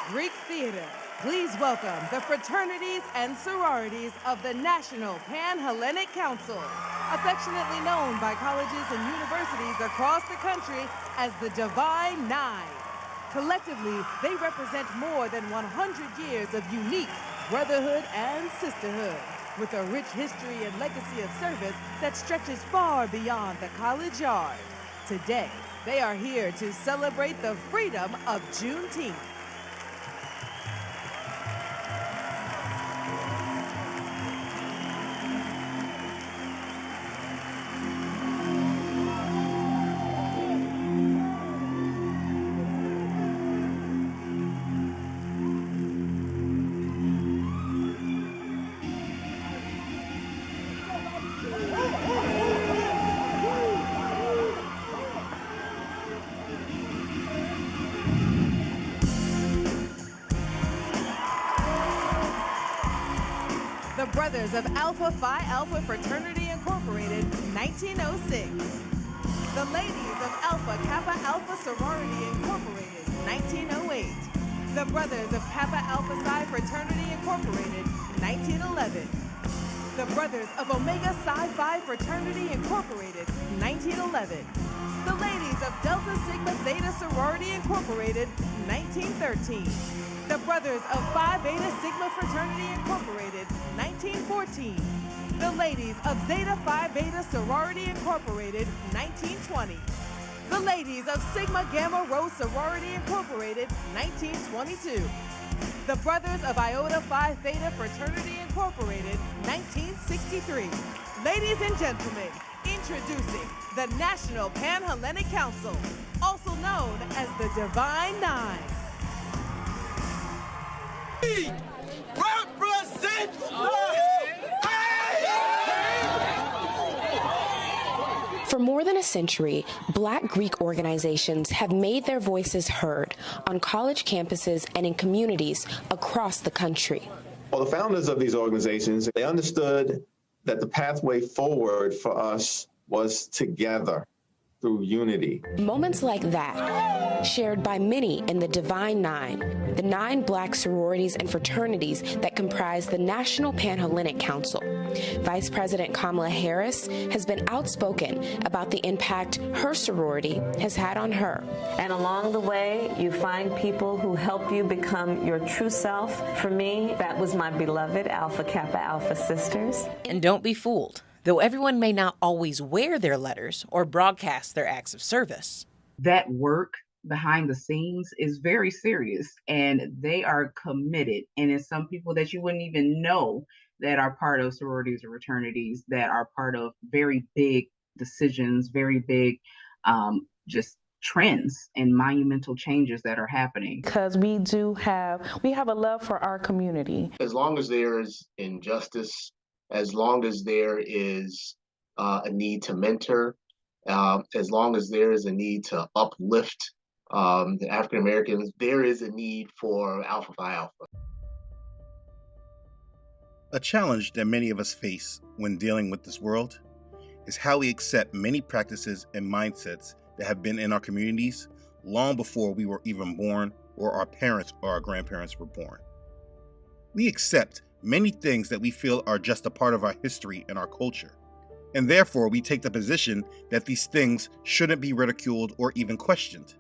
Greek theater, please welcome the fraternities and sororities of the National Pan-Hellenic Council, affectionately known by colleges and universities across the country as the Divine Nine. Collectively, they represent more than 100 years of unique brotherhood and sisterhood, with a rich history and legacy of service that stretches far beyond the college yard. Today, they are here to celebrate the freedom of Juneteenth. The Brothers of Alpha Phi Alpha Fraternity Incorporated, 1906. The Ladies of Alpha Kappa Alpha Sorority Incorporated, 1908. The Brothers of Kappa Alpha Psi Fraternity Incorporated, 1911. The Brothers of Omega Psi Phi Fraternity Incorporated, 1911. The Ladies of Delta Sigma Theta Sorority Incorporated, 1913. The Brothers of Phi Beta Sigma Fraternity Incorporated, 1914. The Ladies of Zeta Phi Beta Sorority Incorporated, 1920. The Ladies of Sigma Gamma Rho Sorority Incorporated, 1922. The Brothers of Iota Phi Theta Fraternity Incorporated, 1963. Ladies and gentlemen, introducing the National Pan-Hellenic Council, also known as the Divine Nine. Represent For more than a century, Black Greek organizations have made their voices heard on college campuses and in communities across the country. Well, the founders of these organizations, they understood that the pathway forward for us was together through unity. Moments like that, shared by many in the Divine Nine, the 9 Black sororities and fraternities that comprise the National Pan-Hellenic Council. Vice President Kamala Harris has been outspoken about the impact her sorority has had on her. And along the way, you find people who help you become your true self. For me, that was my beloved Alpha Kappa Alpha sisters. And don't be fooled. Though everyone may not always wear their letters or broadcast their acts of service. That work behind the scenes is very serious, and they are committed. And it's some people that you wouldn't even know that are part of sororities or fraternities, that are part of very big decisions, very big just trends and monumental changes that are happening. Because we have a love for our community. As long as there is injustice, as long as there is a need to mentor, as long as there is a need to uplift the African Americans, there is a need for Alpha Phi Alpha. A challenge that many of us face when dealing with this world is how we accept many practices and mindsets that have been in our communities long before we were even born or our parents or our grandparents were born. We accept many things that we feel are just a part of our history and our culture, and therefore we take the position that these things shouldn't be ridiculed or even questioned.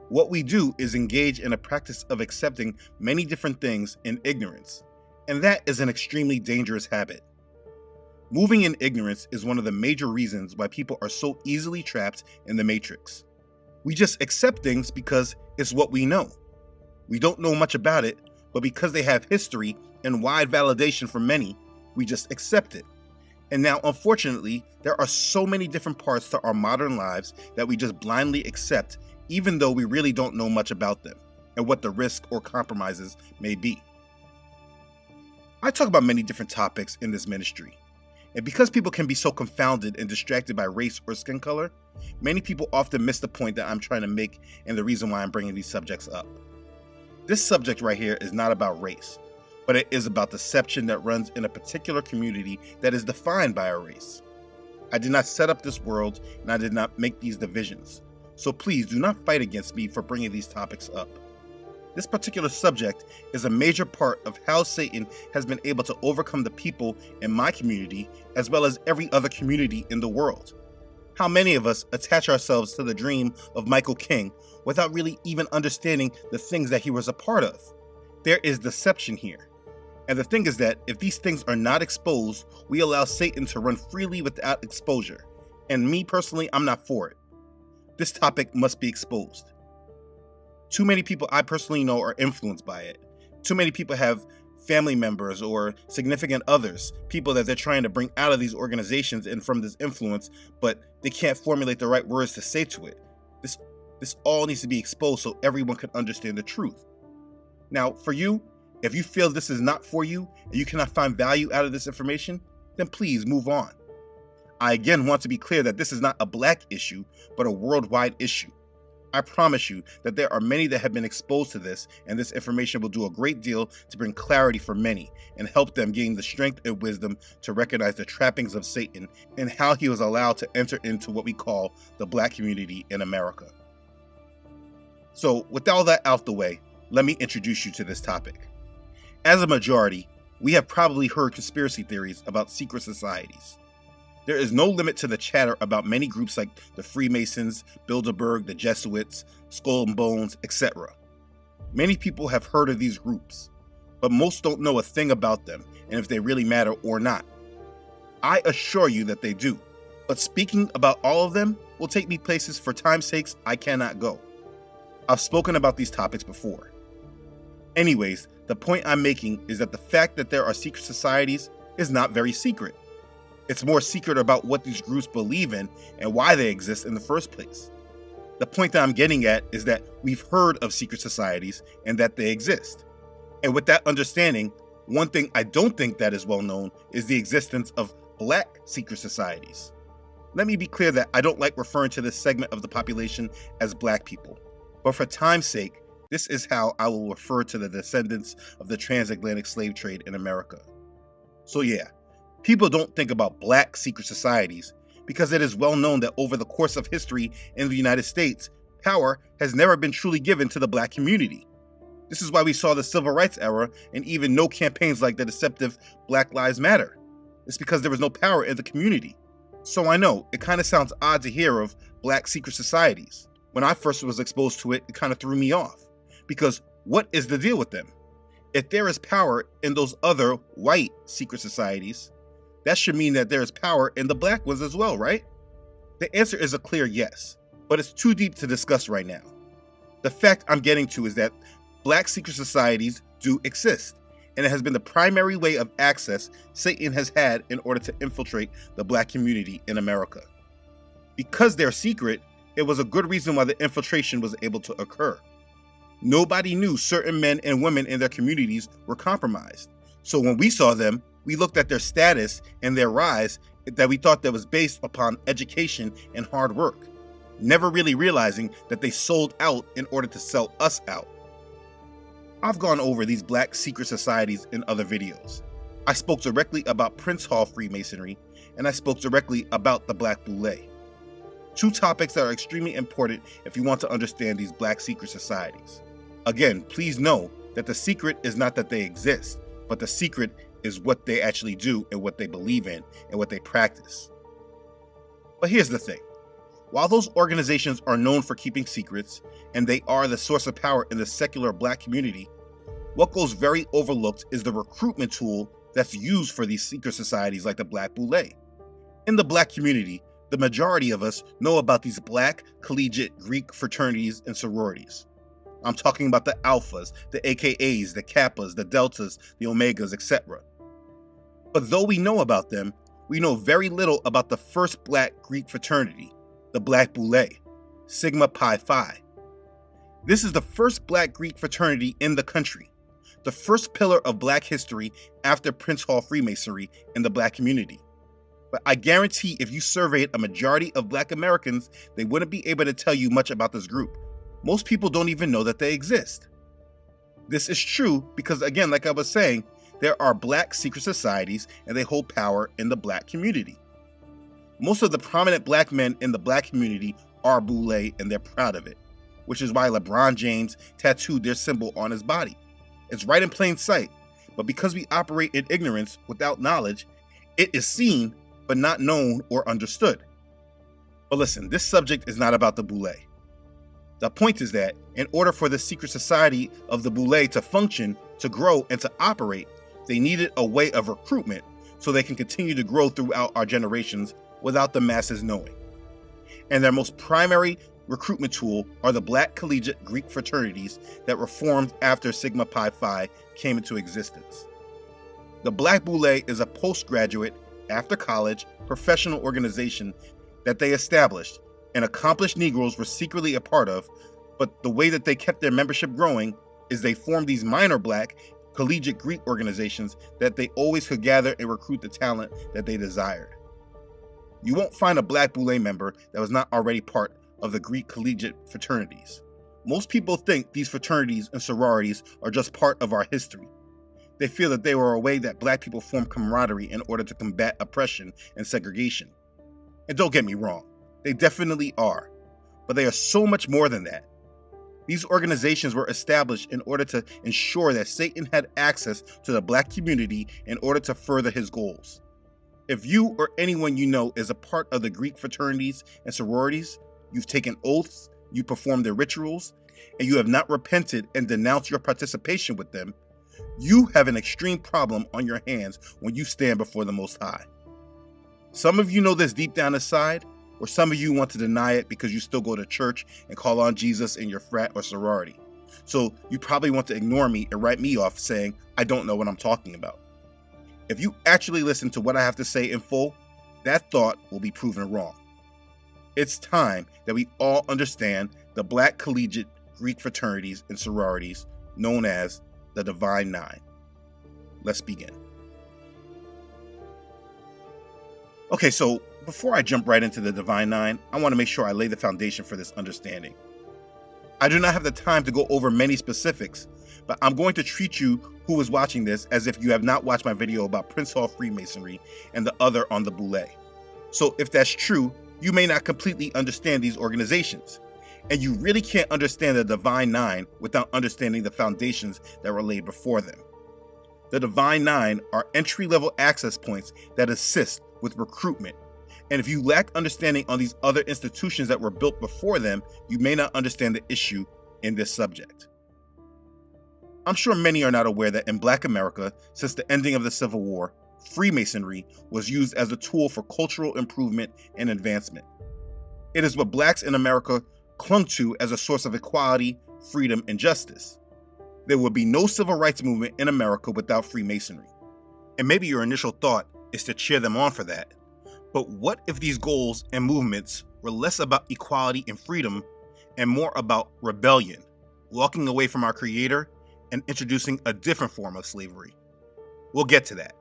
What we do is engage in a practice of accepting many different things in ignorance, and that is an extremely dangerous habit. Moving in ignorance is one of the major reasons why people are so easily trapped in the matrix. We just accept things because it's what we know. We don't know much about it, but because they have history and wide validation for many, we just accept it. And now, unfortunately, there are so many different parts to our modern lives that we just blindly accept, even though we really don't know much about them and what the risk or compromises may be. I talk about many different topics in this ministry, and because people can be so confounded and distracted by race or skin color, many people often miss the point that I'm trying to make and the reason why I'm bringing these subjects up. This subject right here is not about race, but it is about deception that runs in a particular community that is defined by a race. I did not set up this world, and I did not make these divisions. So please do not fight against me for bringing these topics up. This particular subject is a major part of how Satan has been able to overcome the people in my community as well as every other community in the world. How many of us attach ourselves to the dream of Michael King without really even understanding the things that he was a part of? There is deception here. And the thing is that if these things are not exposed, we allow Satan to run freely without exposure. And me personally, I'm not for it. This topic must be exposed. Too many people I personally know are influenced by it. Too many people have family members or significant others, people that they're trying to bring out of these organizations and from this influence, but they can't formulate the right words to say to it. This all needs to be exposed so everyone can understand the truth. Now, for you, if you feel this is not for you and you cannot find value out of this information, then please move on. I again want to be clear that this is not a black issue, but a worldwide issue. I promise you that there are many that have been exposed to this, and this information will do a great deal to bring clarity for many and help them gain the strength and wisdom to recognize the trappings of Satan and how he was allowed to enter into what we call the black community in America. So with all that out the way, let me introduce you to this topic. As a majority, we have probably heard conspiracy theories about secret societies. There is no limit to the chatter about many groups like the Freemasons, Bilderberg, the Jesuits, Skull and Bones, etc. Many people have heard of these groups, but most don't know a thing about them and if they really matter or not. I assure you that they do, but speaking about all of them will take me places for time's sakes I cannot go. I've spoken about these topics before. Anyways, the point I'm making is that the fact that there are secret societies is not very secret. It's more secret about what these groups believe in and why they exist in the first place. The point that I'm getting at is that we've heard of secret societies and that they exist. And with that understanding, one thing I don't think that is well known is the existence of black secret societies. Let me be clear that I don't like referring to this segment of the population as black people, but for time's sake, this is how I will refer to the descendants of the transatlantic slave trade in America. So yeah, people don't think about black secret societies because it is well known that over the course of history in the United States, power has never been truly given to the black community. This is why we saw the civil rights era and even no campaigns like the deceptive Black Lives Matter. It's because there was no power in the community. So I know, it kind of sounds odd to hear of black secret societies. When I first was exposed to it, it kind of threw me off. Because what is the deal with them? If there is power in those other white secret societies, that should mean that there is power in the black ones as well, right? The answer is a clear yes, but it's too deep to discuss right now. The fact I'm getting to is that black secret societies do exist, and it has been the primary way of access Satan has had in order to infiltrate the black community in America. Because they're secret, it was a good reason why the infiltration was able to occur. Nobody knew certain men and women in their communities were compromised. So when we saw them, we looked at their status and their rise that we thought that was based upon education and hard work, never really realizing that they sold out in order to sell us out. I've gone over these black secret societies in other videos. I spoke directly about Prince Hall Freemasonry, and I spoke directly about the Black Boule. Two topics that are extremely important if you want to understand these black secret societies. Again, please know that the secret is not that they exist, but the secret is what they actually do and what they believe in and what they practice. But here's the thing. While those organizations are known for keeping secrets, and they are the source of power in the secular black community, what goes very overlooked is the recruitment tool that's used for these secret societies like the Black Boule. In the black community, the majority of us know about these black collegiate Greek fraternities and sororities. I'm talking about the Alphas, the AKAs, the Kappas, the Deltas, the Omegas, etc. But though we know about them, we know very little about the first black Greek fraternity, the Black Boule, Sigma Pi Phi. This is the first black Greek fraternity in the country, the first pillar of black history after Prince Hall Freemasonry in the black community. But I guarantee if you surveyed a majority of black Americans, they wouldn't be able to tell you much about this group. Most people don't even know that they exist. This is true because, again, like I was saying, there are black secret societies and they hold power in the black community. Most of the prominent black men in the black community are Boule and they're proud of it. which is why LeBron James tattooed their symbol on his body. It's right in plain sight, but because we operate in ignorance without knowledge, it is seen but not known or understood. But listen, this subject is not about the Boule. The point is that in order for the secret society of the Boule to function, to grow, and to operate, they needed a way of recruitment so they can continue to grow throughout our generations without the masses knowing. And their most primary recruitment tool are the Black collegiate Greek fraternities that were formed after Sigma Pi Phi came into existence. The Black Boule is a postgraduate, after college, professional organization that they established and accomplished Negroes were secretly a part of, but the way that they kept their membership growing is they formed these minor Black collegiate Greek organizations that they always could gather and recruit the talent that they desired. You won't find a Black Boule member that was not already part of the Greek collegiate fraternities. Most people think these fraternities and sororities are just part of our history. They feel that they were a way that Black people formed camaraderie in order to combat oppression and segregation. And don't get me wrong, they definitely are, but they are so much more than that. These organizations were established in order to ensure that Satan had access to the Black community in order to further his goals. If you or anyone you know is a part of the Greek fraternities and sororities, you've taken oaths, you performed their rituals, and you have not repented and denounced your participation with them, you have an extreme problem on your hands when you stand before the Most High. Some of you know this deep down inside, or some of you want to deny it because you still go to church and call on Jesus in your frat or sorority. So you probably want to ignore me and write me off saying, I don't know what I'm talking about. If you actually listen to what I have to say in full, that thought will be proven wrong. It's time that we all understand the Black collegiate Greek fraternities and sororities known as the Divine Nine. Let's begin. Okay, so before I jump right into the Divine Nine, I want to make sure I lay the foundation for this understanding. I do not have the time to go over many specifics, but I'm going to treat you who is watching this as if you have not watched my video about Prince Hall Freemasonry and the other on the Boule. So if that's true, you may not completely understand these organizations, and you really can't understand the Divine Nine without understanding the foundations that were laid before them. The Divine Nine are entry-level access points that assist with recruitment, and if you lack understanding on these other institutions that were built before them, you may not understand the issue in this subject. I'm sure many are not aware that in Black America, since the ending of the Civil War, Freemasonry was used as a tool for cultural improvement and advancement. It is what Blacks in America clung to as a source of equality, freedom, and justice. There would be no civil rights movement in America without Freemasonry. And maybe your initial thought is to cheer them on for that. But what if these goals and movements were less about equality and freedom and more about rebellion, walking away from our Creator and introducing a different form of slavery? We'll get to that.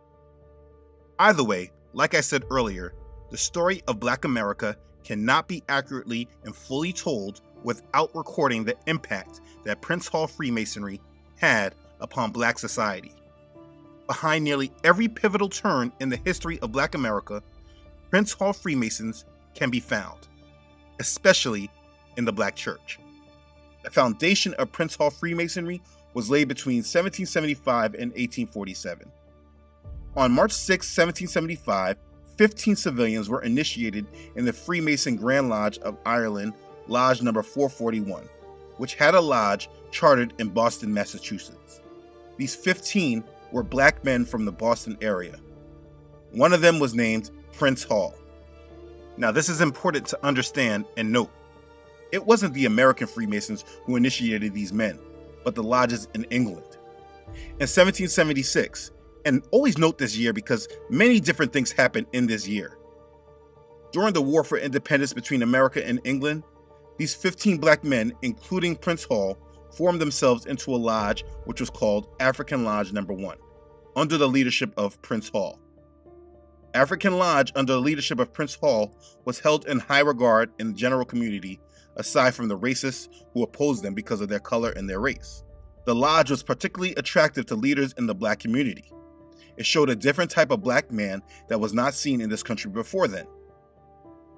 Either way, like I said earlier, the story of Black America cannot be accurately and fully told without recording the impact that Prince Hall Freemasonry had upon Black society. Behind nearly every pivotal turn in the history of Black America, Prince Hall Freemasons can be found, especially in the Black church. The foundation of Prince Hall Freemasonry was laid between 1775 and 1847. On March 6, 1775, 15 civilians were initiated in the Freemason Grand Lodge of Ireland, Lodge number 441, which had a lodge chartered in Boston, Massachusetts. These 15 were Black men from the Boston area. One of them was named Prince Hall. Now, this is important to understand and note. It wasn't the American Freemasons who initiated these men, but the lodges in England. In 1776, and always note this year because many different things happened in this year. During the War for Independence between America and England, these 15 Black men, including Prince Hall, formed themselves into a lodge which was called African Lodge Number 1, under the leadership of Prince Hall. African Lodge, under the leadership of Prince Hall, was held in high regard in the general community, aside from the racists who opposed them because of their color and their race. The lodge was particularly attractive to leaders in the Black community. It showed a different type of Black man that was not seen in this country before then.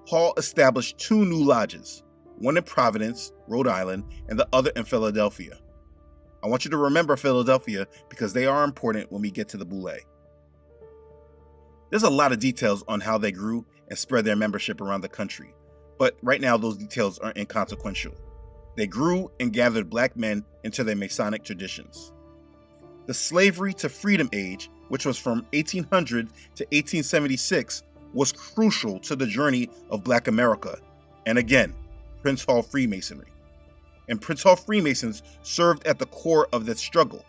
Hall established 2 new lodges, one in Providence, Rhode Island, and the other in Philadelphia. I want you to remember Philadelphia because they are important when we get to the Boule. There's a lot of details on how they grew and spread their membership around the country, but right now those details are inconsequential. They grew and gathered black men into their Masonic traditions. The slavery to freedom age, which was from 1800 to 1876, was crucial to the journey of Black America, and again, Prince Hall Freemasonry. And Prince Hall Freemasons served at the core of this struggle.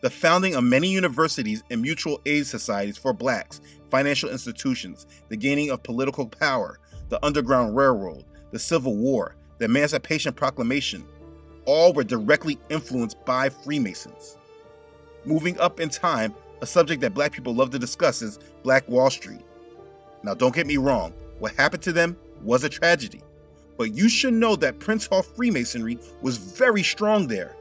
The founding of many universities and mutual aid societies for blacks, financial institutions, the gaining of political power, the Underground Railroad, the Civil War, the Emancipation Proclamation, all were directly influenced by Freemasons. Moving up in time, a subject that black people love to discuss is Black Wall Street. Now don't get me wrong, what happened to them was a tragedy. But you should know that Prince Hall Freemasonry was very strong there.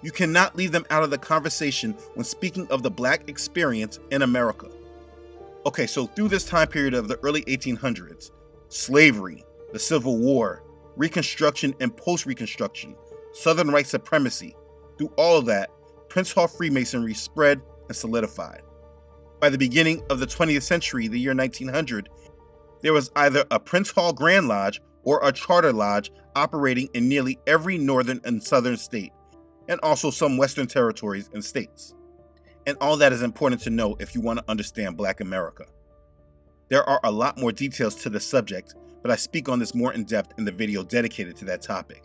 You cannot leave them out of the conversation when speaking of the black experience in America. Okay, so through this time period of the early 1800s, slavery, the Civil War, Reconstruction and post-Reconstruction, Southern white supremacy, through all of that, Prince Hall Freemasonry spread and solidified. By the beginning of the 20th century, the year 1900, there was either a Prince Hall Grand Lodge or a charter lodge operating in nearly every northern and southern state, and also some western territories and states. And all that is important to know if you want to understand Black America. There are a lot more details to the subject, but I speak on this more in depth in the video dedicated to that topic.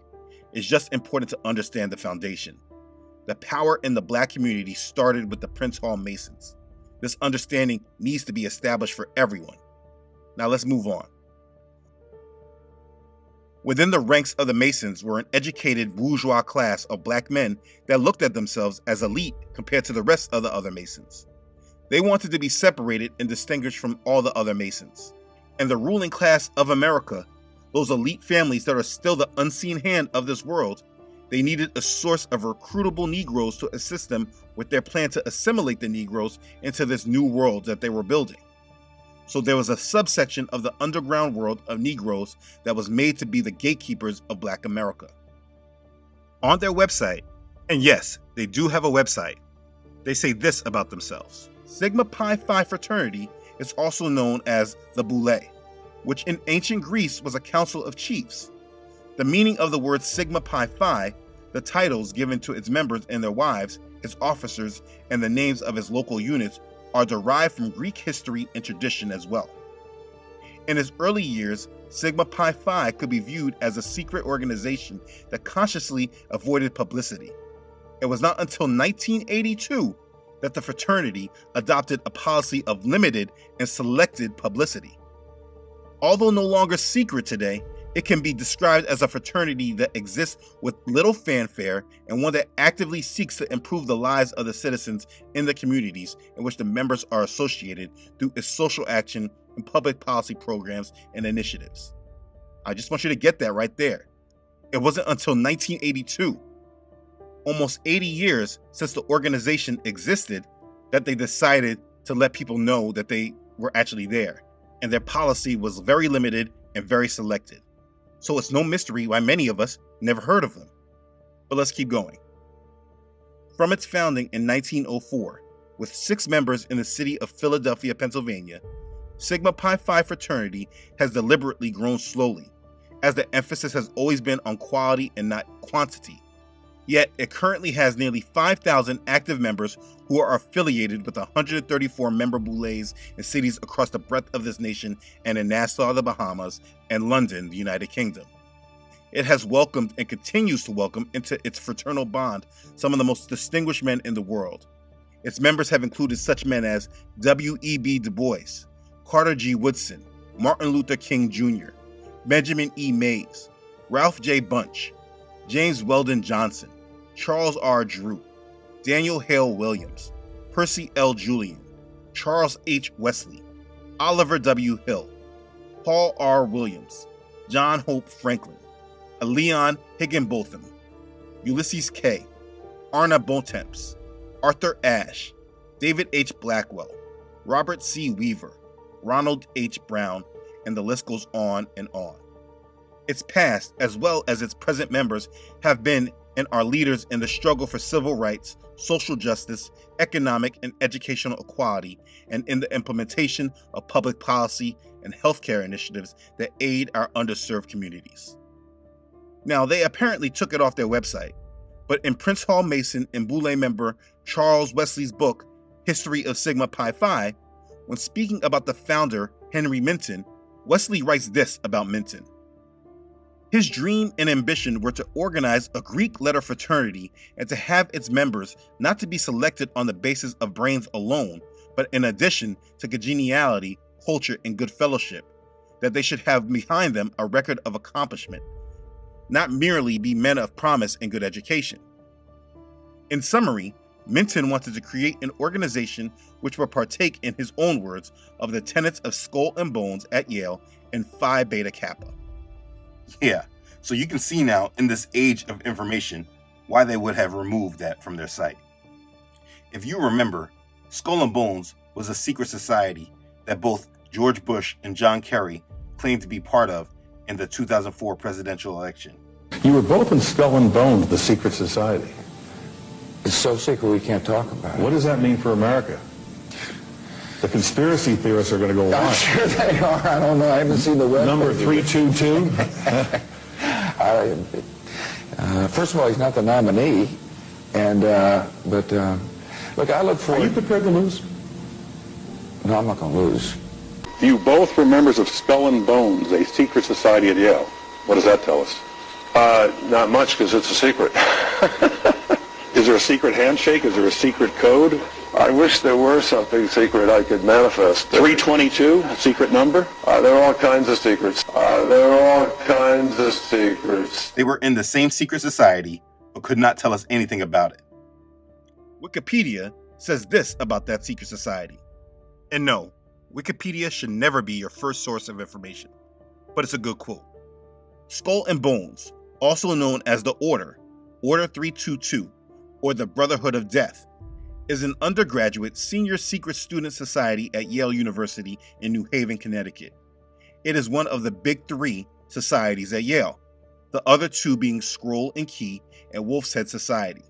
It's just important to understand the foundation. The power in the Black community started with the Prince Hall Masons. This understanding needs to be established for everyone. Now let's move on. Within the ranks of the Masons were an educated bourgeois class of black men that looked at themselves as elite compared to the rest of the other Masons. They wanted to be separated and distinguished from all the other Masons. And the ruling class of America, those elite families that are still the unseen hand of this world, they needed a source of recruitable Negroes to assist them with their plan to assimilate the Negroes into this new world that they were building. So there was a subsection of the underground world of Negroes that was made to be the gatekeepers of Black America. On their website, and yes, they do have a website, they say this about themselves. Sigma Pi Phi fraternity is also known as the Boule, which in ancient Greece was a council of chiefs. The meaning of the word Sigma Pi Phi, the titles given to its members and their wives, its officers, and the names of its local units are derived from Greek history and tradition as well. In its early years, Sigma Pi Phi could be viewed as a secret organization that consciously avoided publicity. It was not until 1982 that the fraternity adopted a policy of limited and selected publicity. Although no longer secret today, it can be described as a fraternity that exists with little fanfare and one that actively seeks to improve the lives of the citizens in the communities in which the members are associated through its social action and public policy programs and initiatives. I just want you to get that right there. It wasn't until 1982, almost 80 years since the organization existed, that they decided to let people know that they were actually there, and their policy was very limited and very selected. So it's no mystery why many of us never heard of them. But let's keep going. From its founding in 1904, with 6 members in the city of Philadelphia, Pennsylvania, Sigma Pi Phi fraternity has deliberately grown slowly, as the emphasis has always been on quality and not quantity. Yet it currently has nearly 5,000 active members who are affiliated with 134 member boules in cities across the breadth of this nation and in Nassau, the Bahamas, and London, the United Kingdom. It has welcomed and continues to welcome into its fraternal bond some of the most distinguished men in the world. Its members have included such men as W.E.B. Du Bois, Carter G. Woodson, Martin Luther King Jr., Benjamin E. Mays, Ralph J. Bunch, James Weldon Johnson, Charles R. Drew, Daniel Hale Williams, Percy L. Julian, Charles H. Wesley, Oliver W. Hill, Paul R. Williams, John Hope Franklin, Leon Higginbotham, Ulysses K., Arna Bontemps, Arthur Ashe, David H. Blackwell, Robert C. Weaver, Ronald H. Brown, and the list goes on and on. Its past, as well as its present members, have been and are leaders in the struggle for civil rights, social justice, economic and educational equality, and in the implementation of public policy and healthcare initiatives that aid our underserved communities. Now, they apparently took it off their website, but in Prince Hall Mason and Boule member Charles Wesley's book, History of Sigma Pi Phi, when speaking about the founder, Henry Minton, Wesley writes this about Minton. His dream and ambition were to organize a Greek letter fraternity and to have its members not to be selected on the basis of brains alone, but in addition to congeniality, culture, and good fellowship, that they should have behind them a record of accomplishment, not merely be men of promise and good education. In summary, Minton wanted to create an organization which would partake, in his own words, of the tenets of Skull and Bones at Yale and Phi Beta Kappa. Yeah, so you can see now in this age of information why they would have removed that from their site. If you remember, Skull and Bones was a secret society that both George Bush and John Kerry claimed to be part of in the 2004 presidential election. You were both in Skull and Bones, the secret society. It's so secret we can't talk about it. What does that mean for America? The conspiracy theorists are going to go I'm on. sure they are. I don't know. I haven't seen the web. Number 322? First of all, he's not the nominee. And, look, I look forward... Are you prepared to lose? No, I'm not going to lose. You both were members of Skull and Bones, a secret society at Yale. What does that tell us? Not much, because it's a secret. Is there a secret handshake? Is there a secret code? I wish there were something secret I could manifest. 322, secret number? There are all kinds of secrets. They were in the same secret society, but could not tell us anything about it. Wikipedia says this about that secret society. And no, Wikipedia should never be your first source of information, but it's a good quote. Skull and Bones, also known as the Order 322, or the Brotherhood of Death, is an undergraduate senior secret student society at Yale University in New Haven, Connecticut. It is one of the big three societies at Yale, the other two being Scroll and Key and Wolf's Head Society.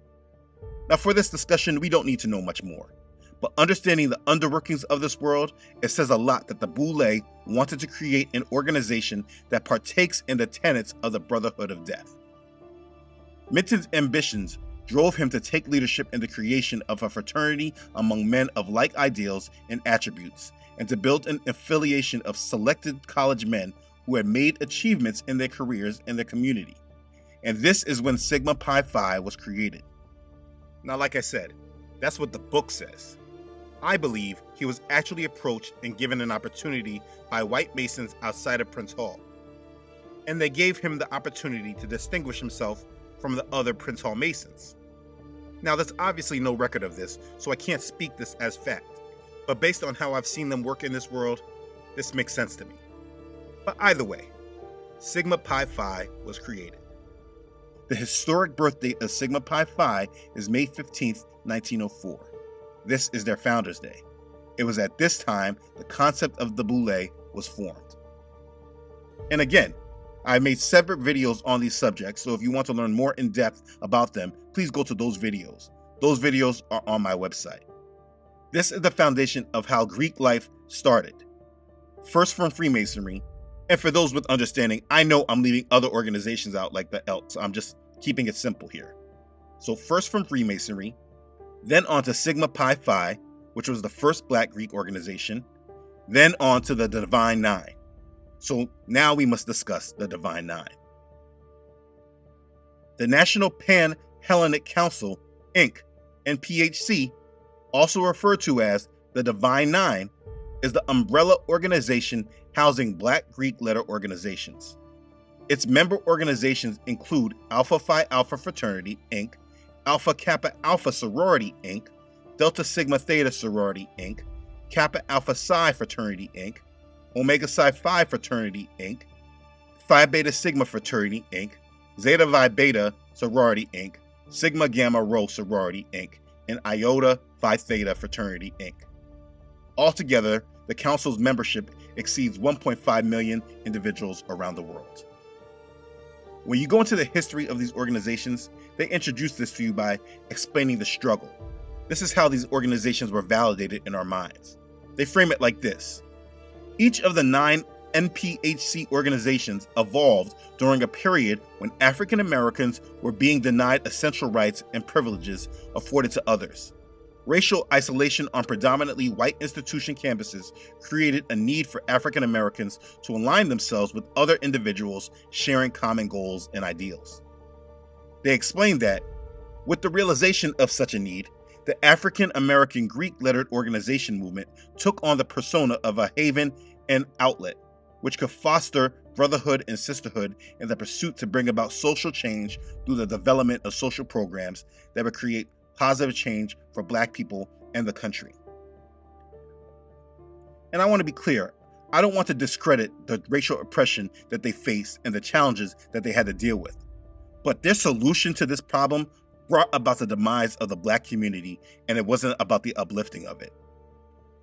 Now, for this discussion, we don't need to know much more, but understanding the underworkings of this world, it says a lot that the Boule wanted to create an organization that partakes in the tenets of the Brotherhood of Death. Minton's ambitions drove him to take leadership in the creation of a fraternity among men of like ideals and attributes, and to build an affiliation of selected college men who had made achievements in their careers in their community. And this is when Sigma Pi Phi was created. Now, like I said, that's what the book says. I believe he was actually approached and given an opportunity by white Masons outside of Prince Hall. And they gave him the opportunity to distinguish himself from the other Prince Hall Masons. Now, there's obviously no record of this, so I can't speak this as fact. But based on how I've seen them work in this world, this makes sense to me. But either way, Sigma Pi Phi was created. The historic birth date of Sigma Pi Phi is May 15th, 1904. This is their Founders Day. It was at this time the concept of the Boule was formed. And again, I made separate videos on these subjects, so if you want to learn more in depth about them, please go to those videos. Those videos are on my website. This is the foundation of how Greek life started. First from Freemasonry, and for those with understanding, I know I'm leaving other organizations out like the Elks, so I'm just keeping it simple here. So first from Freemasonry, then on to Sigma Pi Phi, which was the first Black Greek organization, then on to the Divine Nine. So now we must discuss the Divine Nine. The National Pan-Hellenic Council, Inc., NPHC, also referred to as the Divine Nine, is the umbrella organization housing Black Greek letter organizations. Its member organizations include Alpha Phi Alpha Fraternity, Inc., Alpha Kappa Alpha Sorority, Inc., Delta Sigma Theta Sorority, Inc., Kappa Alpha Psi Fraternity, Inc., Omega Psi Phi Fraternity, Inc., Phi Beta Sigma Fraternity, Inc., Zeta Vi Beta Sorority, Inc., Sigma Gamma Rho Sorority, Inc., and Iota Phi Theta Fraternity, Inc. Altogether, the Council's membership exceeds 1.5 million individuals around the world. When you go into the history of these organizations, they introduce this to you by explaining the struggle. This is how these organizations were validated in our minds. They frame it like this. Each of the 9 NPHC organizations evolved during a period when African Americans were being denied essential rights and privileges afforded to others. Racial isolation on predominantly white institution campuses created a need for African Americans to align themselves with other individuals sharing common goals and ideals. They explained that, with the realization of such a need, the African American Greek-lettered organization movement took on the persona of a haven and outlet, which could foster brotherhood and sisterhood in the pursuit to bring about social change through the development of social programs that would create positive change for Black people and the country. And I want to be clear, I don't want to discredit the racial oppression that they faced and the challenges that they had to deal with. But their solution to this problem brought about the demise of the Black community, and it wasn't about the uplifting of it.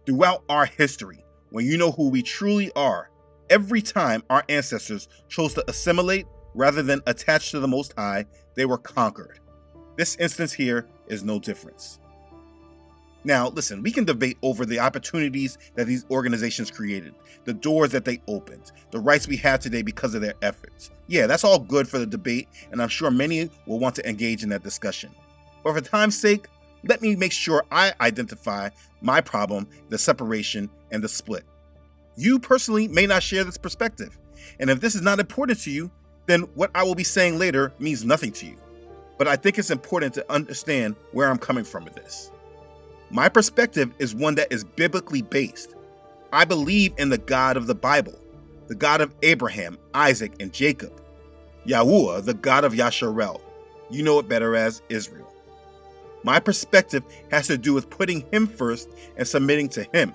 Throughout our history, when you know who we truly are, every time our ancestors chose to assimilate rather than attach to the Most High, they were conquered. This instance here is no difference. Now, listen, we can debate over the opportunities that these organizations created, the doors that they opened, the rights we have today because of their efforts. Yeah, that's all good for the debate, and I'm sure many will want to engage in that discussion. But for time's sake, let me make sure I identify my problem, the separation, and the split. You personally may not share this perspective, and if this is not important to you, then what I will be saying later means nothing to you. But I think it's important to understand where I'm coming from with this. My perspective is one that is biblically based. I believe in the God of the Bible, the God of Abraham, Isaac, and Jacob. Yahuah, the God of Yasharel. You know it better as Israel. My perspective has to do with putting him first and submitting to him.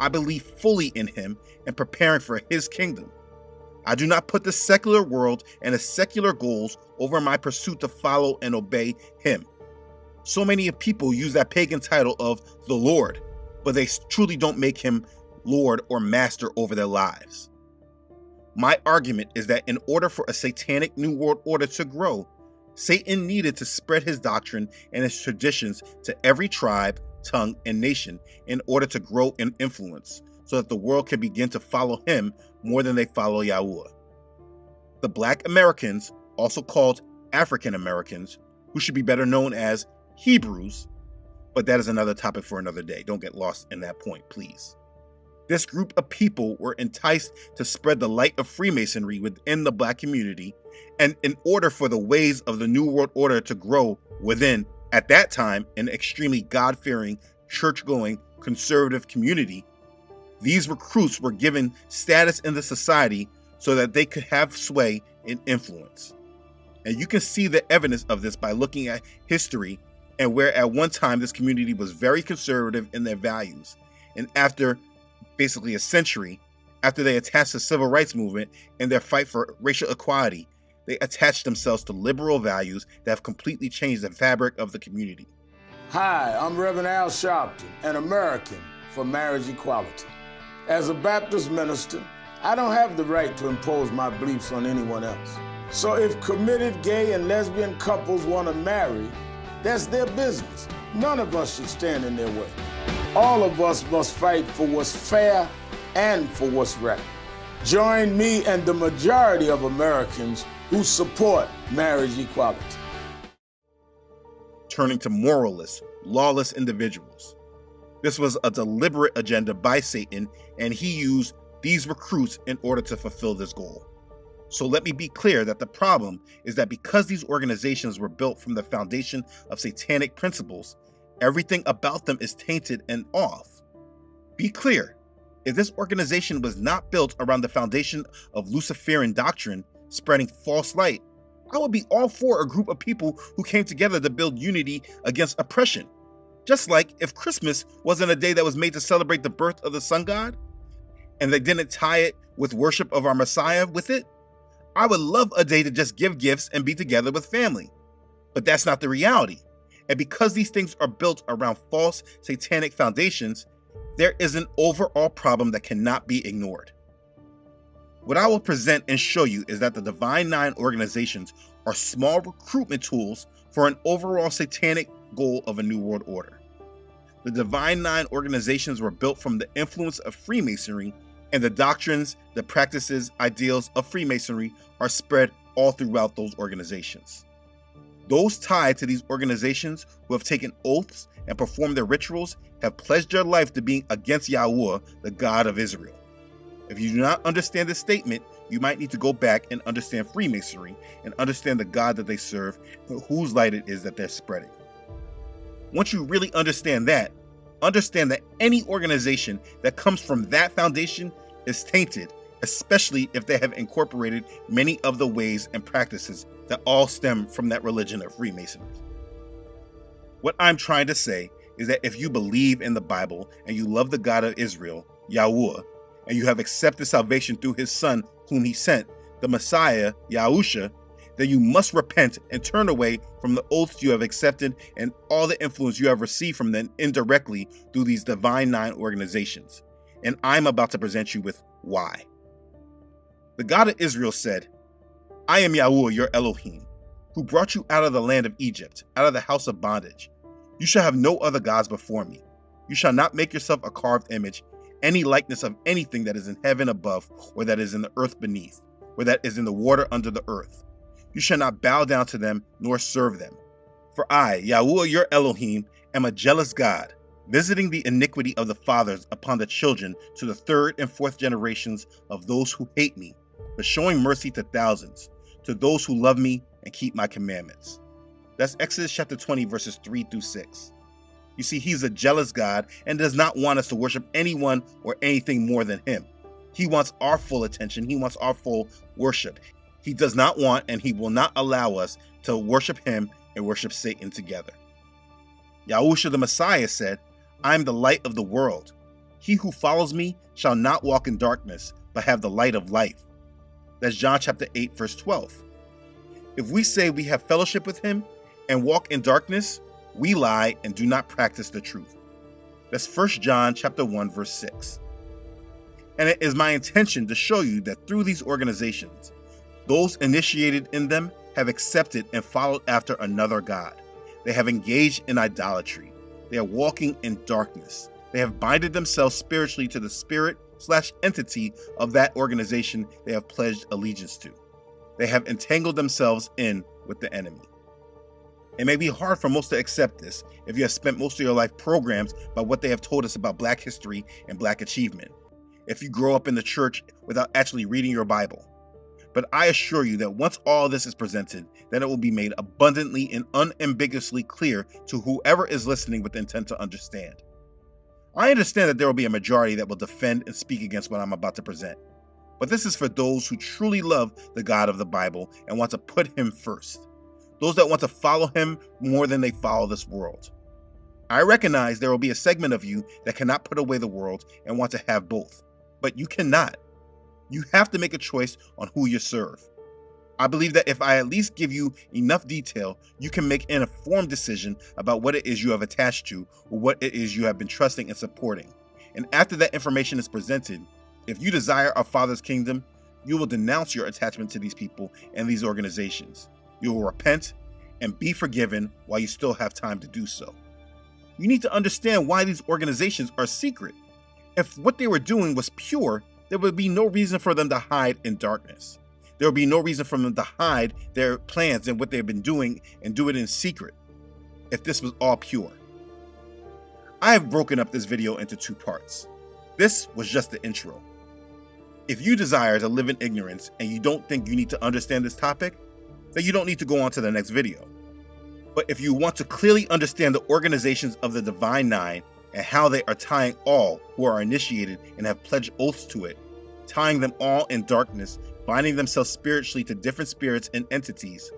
I believe fully in him and preparing for his kingdom. I do not put the secular world and the secular goals over my pursuit to follow and obey him. So many people use that pagan title of the Lord, but they truly don't make him Lord or master over their lives. My argument is that in order for a satanic New World Order to grow, Satan needed to spread his doctrine and his traditions to every tribe, tongue, and nation in order to grow in influence, so that the world can begin to follow him more than they follow Yahuah. The Black Americans, also called African Americans, who should be better known as Hebrews, but that is another topic for another day. Don't get lost in that point, please. This group of people were enticed to spread the light of Freemasonry within the Black community, and in order for the ways of the New World Order to grow within, at that time, an extremely God-fearing, church-going, conservative community, these recruits were given status in the society so that they could have sway and influence. And you can see the evidence of this by looking at history and where at one time this community was very conservative in their values. And after basically a century, after they attached the civil rights movement and their fight for racial equality, they attached themselves to liberal values that have completely changed the fabric of the community. Hi, I'm Reverend Al Sharpton, an American for marriage equality. As a Baptist minister, I don't have the right to impose my beliefs on anyone else. So if committed gay and lesbian couples want to marry, that's their business. None of us should stand in their way. All of us must fight for what's fair and for what's right. Join me and the majority of Americans who support marriage equality. Turning to moralists, lawless individuals. This was a deliberate agenda by Satan, and he used these recruits in order to fulfill this goal. So let me be clear that the problem is that because these organizations were built from the foundation of satanic principles, everything about them is tainted and off. Be clear, if this organization was not built around the foundation of Luciferian doctrine, spreading false light, I would be all for a group of people who came together to build unity against oppression. Just like if Christmas wasn't a day that was made to celebrate the birth of the sun god, and they didn't tie it with worship of our Messiah with it, I would love a day to just give gifts and be together with family. But that's not the reality. And because these things are built around false satanic foundations, there is an overall problem that cannot be ignored. What I will present and show you is that the Divine Nine organizations are small recruitment tools for an overall satanic goal of a New World Order. The Divine Nine organizations were built from the influence of Freemasonry, and the doctrines, the practices, ideals of Freemasonry are spread all throughout those organizations. Those tied to these organizations who have taken oaths and performed their rituals have pledged their life to being against Yahuah, the God of Israel. If you do not understand this statement, you might need to go back and understand Freemasonry and understand the God that they serve and whose light it is that they're spreading. Once you really understand that any organization that comes from that foundation is tainted, especially if they have incorporated many of the ways and practices that all stem from that religion of Freemasonry. What I'm trying to say is that if you believe in the Bible and you love the God of Israel, Yahuah, and you have accepted salvation through his son whom he sent, the Messiah, Yahusha, then you must repent and turn away from the oaths you have accepted and all the influence you have received from them indirectly through these Divine Nine organizations. And I'm about to present you with why. The God of Israel said, I am Yahuah, your Elohim, who brought you out of the land of Egypt, out of the house of bondage. You shall have no other gods before me. You shall not make yourself a carved image, any likeness of anything that is in heaven above, or that is in the earth beneath, or that is in the water under the earth. You shall not bow down to them, nor serve them. For I, Yahuah your Elohim, am a jealous God, visiting the iniquity of the fathers upon the children to the third and fourth generations of those who hate me, but showing mercy to thousands, to those who love me and keep my commandments. That's Exodus chapter 20, verses 3 through 6. You see, he's a jealous God and does not want us to worship anyone or anything more than him. He wants our full attention. He wants our full worship. He does not want and he will not allow us to worship him and worship Satan together. Yahusha the Messiah said, I am the light of the world. He who follows me shall not walk in darkness, but have the light of life. That's John chapter 8, verse 12. If we say we have fellowship with him and walk in darkness, we lie and do not practice the truth. That's 1 John chapter 1, verse 6. And it is my intention to show you that through these organizations, those initiated in them have accepted and followed after another God. They have engaged in idolatry. They are walking in darkness. They have binded themselves spiritually to the spirit/entity of that organization they have pledged allegiance to. They have entangled themselves in with the enemy. It may be hard for most to accept this if you have spent most of your life programmed by what they have told us about Black history and Black achievement, if you grow up in the church without actually reading your Bible. But I assure you that once all this is presented, then it will be made abundantly and unambiguously clear to whoever is listening with the intent to understand. I understand that there will be a majority that will defend and speak against what I'm about to present. But this is for those who truly love the God of the Bible and want to put him first. Those that want to follow him more than they follow this world. I recognize there will be a segment of you that cannot put away the world and want to have both. But you cannot. You have to make a choice on who you serve. I believe that if I at least give you enough detail, you can make an informed decision about what it is you have attached to or what it is you have been trusting and supporting. And after that information is presented, if you desire our Father's kingdom, you will denounce your attachment to these people and these organizations. You will repent and be forgiven while you still have time to do so. You need to understand why these organizations are secret. If what they were doing was pure, there would be no reason for them to hide in darkness. There would be no reason for them to hide their plans and what they've been doing and do it in secret if this was all pure. I have broken up this video into two parts. This was just the intro. If you desire to live in ignorance and you don't think you need to understand this topic, then you don't need to go on to the next video. But if you want to clearly understand the organizations of the Divine Nine and how they are tying all who are initiated and have pledged oaths to it, tying them all in darkness, binding themselves spiritually to different spirits and entities,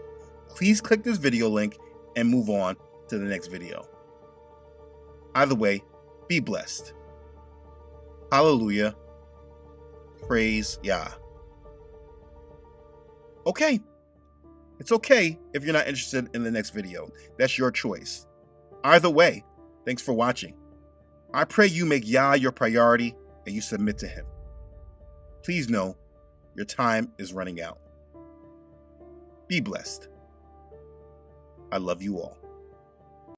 please click this video link and move on to the next video. Either way, be blessed. Hallelujah. Praise Yah. Okay. It's okay if you're not interested in the next video. That's your choice. Either way, thanks for watching. I pray you make Yah your priority and you submit to him. Please know, Your time is running out. Be blessed. I love you all.